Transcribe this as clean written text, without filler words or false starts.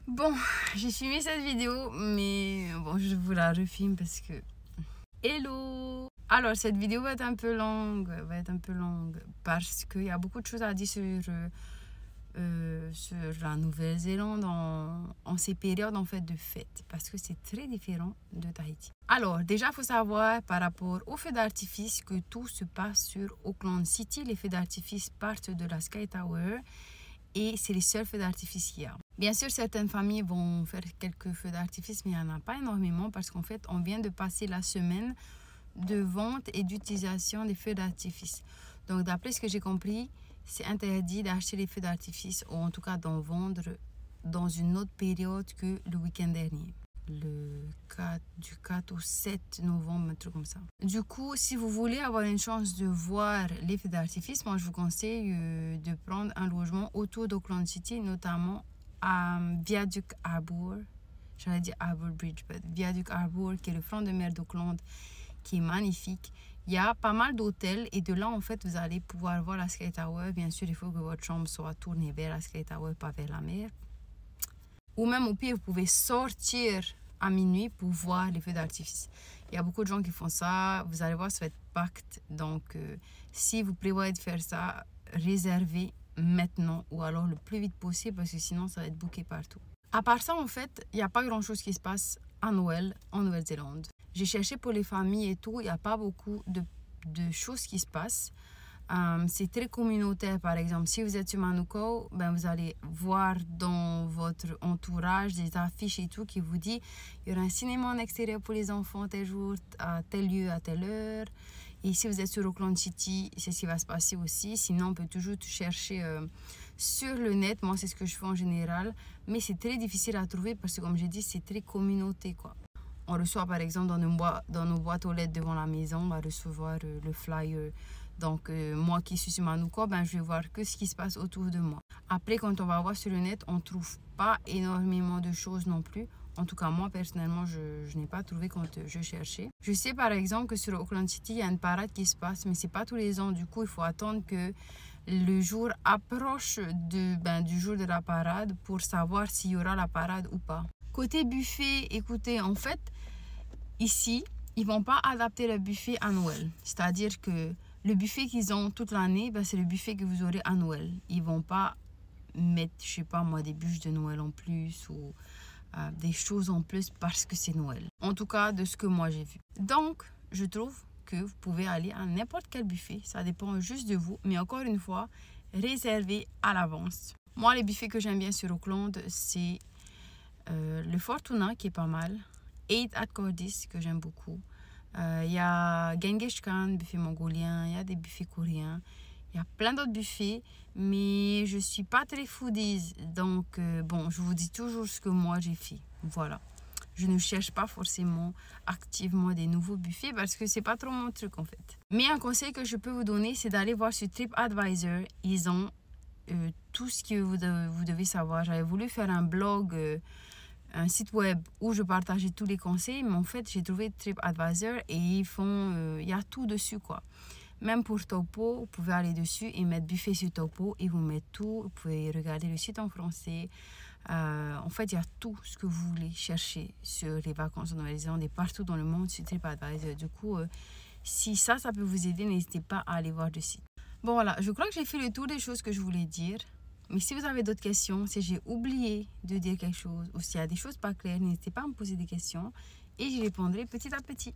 Bon, j'ai filmé cette vidéo, mais bon, je vous la refilme parce que... Hello! Alors, cette vidéo va être un peu longue, parce qu'il y a beaucoup de choses à dire sur la Nouvelle-Zélande en ces périodes en fait de fête, parce que c'est très différent de Tahiti. Alors, déjà, il faut savoir par rapport aux feux d'artifice que tout se passe sur Auckland City. Les feux d'artifice partent de la Sky Tower et c'est les seuls feux d'artifice qu'il y a. Bien sûr, certaines familles vont faire quelques feux d'artifice, mais il n'y en a pas énormément parce qu'en fait, on vient de passer la semaine de vente et d'utilisation des feux d'artifice. Donc, d'après ce que j'ai compris, c'est interdit d'acheter les feux d'artifice ou en tout cas d'en vendre dans une autre période que le week-end dernier. Du 4 au 7 novembre, un truc comme ça. Du coup, si vous voulez avoir une chance de voir les feux d'artifice, moi je vous conseille de prendre un logement autour d'Auckland City, notamment à Viaduc Harbour. J'allais dire Harbour Bridge, mais Viaduc Harbour, qui est le front de mer d'Auckland, qui est magnifique. Il y a pas mal d'hôtels et de là, en fait, vous allez pouvoir voir la Sky Tower. Bien sûr, il faut que votre chambre soit tournée vers la Sky Tower, pas vers la mer. Ou même au pire, vous pouvez sortir à minuit pour voir les feux d'artifice. Il y a beaucoup de gens qui font ça. Vous allez voir, ça va être pacte. Donc, si vous prévoyez de faire ça, réservez maintenant ou alors le plus vite possible parce que sinon, ça va être booké partout. À part ça, en fait, il n'y a pas grand-chose qui se passe à Noël en Nouvelle-Zélande. J'ai cherché pour les familles et tout. Il n'y a pas beaucoup de choses qui se passent. C'est très communautaire, par exemple. Si vous êtes sur Manukau, ben vous allez voir dans votre entourage des affiches et tout qui vous dit il y aura un cinéma en extérieur pour les enfants tel jour, à tel lieu, à telle heure. Et si vous êtes sur Auckland City, c'est ce qui va se passer aussi. Sinon, on peut toujours chercher sur le net. Moi, c'est ce que je fais en général. Mais c'est très difficile à trouver parce que, comme j'ai dit, c'est très communauté, quoi. On reçoit, par exemple, dans nos boîtes aux lettres devant la maison, on va recevoir le flyer. Donc, moi qui suis sur Manukau, ben, je vais voir que ce qui se passe autour de moi. Après, quand on va voir sur le net, on ne trouve pas énormément de choses non plus. En tout cas, moi, personnellement, je n'ai pas trouvé quand je cherchais. Je sais, par exemple, que sur Auckland City, il y a une parade qui se passe, mais ce n'est pas tous les ans. Du coup, il faut attendre que le jour approche du jour de la parade pour savoir s'il y aura la parade ou pas. Côté buffet, écoutez, en fait, ici, ils ne vont pas adapter le buffet à Noël. C'est-à-dire que le buffet qu'ils ont toute l'année, ben, c'est le buffet que vous aurez à Noël. Ils ne vont pas mettre, je sais pas moi, des bûches de Noël en plus ou des choses en plus parce que c'est Noël. En tout cas, de ce que moi j'ai vu. Donc, je trouve que vous pouvez aller à n'importe quel buffet. Ça dépend juste de vous. Mais encore une fois, réservez à l'avance. Moi, les buffets que j'aime bien sur Auckland, c'est le Fortuna qui est pas mal. 8 at Cordis que j'aime beaucoup. Il y a Genghis Khan, buffet mongolien, il y a des buffets coréens, il y a plein d'autres buffets, mais je suis pas très foodies, donc bon, je vous dis toujours ce que moi j'ai fait, voilà. Je ne cherche pas forcément activement des nouveaux buffets parce que c'est pas trop mon truc en fait. Mais un conseil que je peux vous donner, c'est d'aller voir sur TripAdvisor, ils ont tout ce que vous devez savoir. J'avais voulu faire un blog, un site web où je partageais tous les conseils, mais en fait j'ai trouvé TripAdvisor et il y a tout dessus quoi. Même pour Topo, vous pouvez aller dessus et mettre buffet sur Topo et vous mettre tout. Vous pouvez regarder le site en français. En fait, il y a tout ce que vous voulez chercher sur les vacances en Nouvelle-Zélande et partout dans le monde sur TripAdvisor. Du coup, si ça peut vous aider, n'hésitez pas à aller voir le site. Bon voilà, je crois que j'ai fait le tour des choses que je voulais dire. Mais si vous avez d'autres questions, si j'ai oublié de dire quelque chose ou s'il y a des choses pas claires, n'hésitez pas à me poser des questions et j'y répondrai petit à petit.